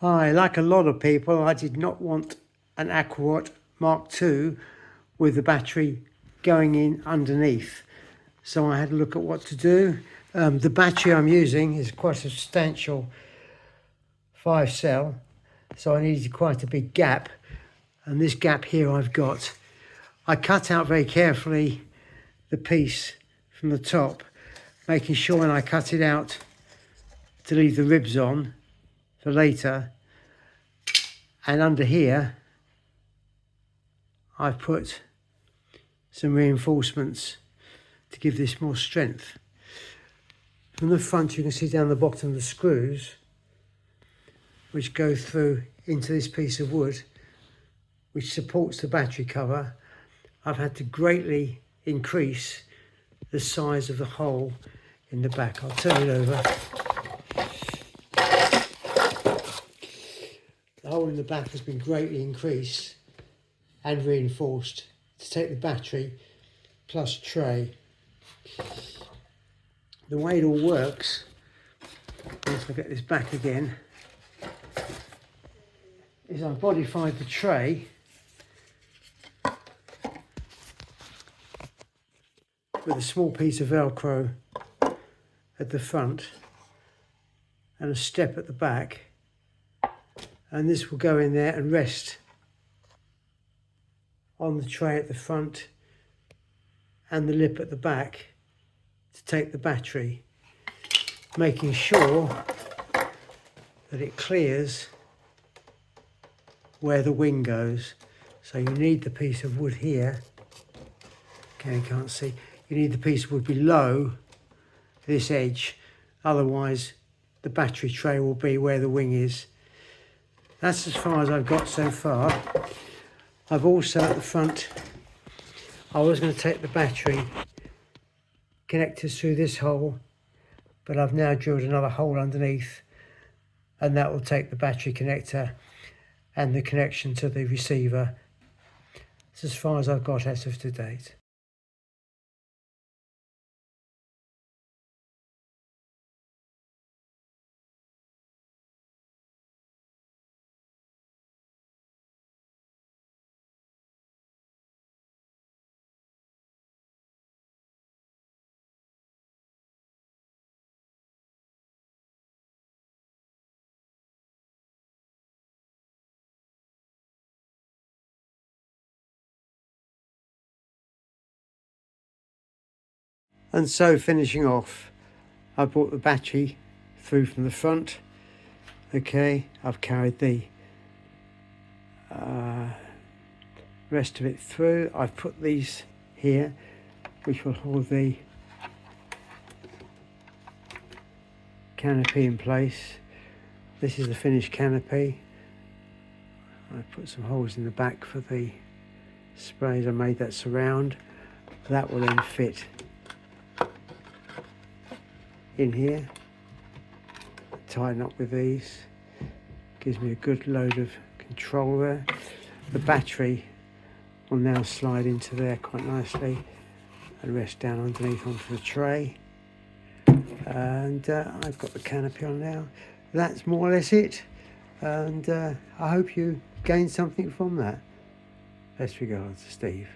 Hi, like a lot of people, I did not want an Acro Wot Mk4 with the battery going in underneath. So I had to look at what to do. The battery I'm using is quite a substantial 5-cell, so I needed quite a big gap. And this gap here I've got. I cut out very carefully the piece from the top, making sure when I cut it out to leave the ribs on for later. And under here I've put some reinforcements to give this more strength. From the front you can see down the bottom of the screws which go through into this piece of wood which supports the battery cover. I've had to greatly increase the size of the hole in the back. I'll turn it over. The hole in the back has been greatly increased and reinforced to take the battery plus tray. The way it all works, once I get this back again, is I've modified the tray with a small piece of Velcro at the front and a step at the back, and this will go in there and rest on the tray at the front and the lip at the back to take the battery, making sure that it clears where the wing goes. So you need the piece of wood here. Okay, you can't see. You need the piece of wood below this edge, otherwise the battery tray will be where the wing is. That's as far as I've got so far. I've also at the front, I was going to take the battery connectors through this hole, but I've now drilled another hole underneath, and that will take the battery connector and the connection to the receiver. That's as far as I've got as of to date. And so finishing off, I brought the battery through from the front. Okay, I've carried the rest of it through. I've put these here which will hold the canopy in place. This is the finished canopy. I put some holes in the back for the sprays. I made that surround. That will then fit in here. Tighten up with these. Gives me a good load of control there. The battery will now slide into there quite nicely and rest down underneath onto the tray. And I've got the canopy on now. That's more or less it. And I hope you gained something from that. Best regards, Steve.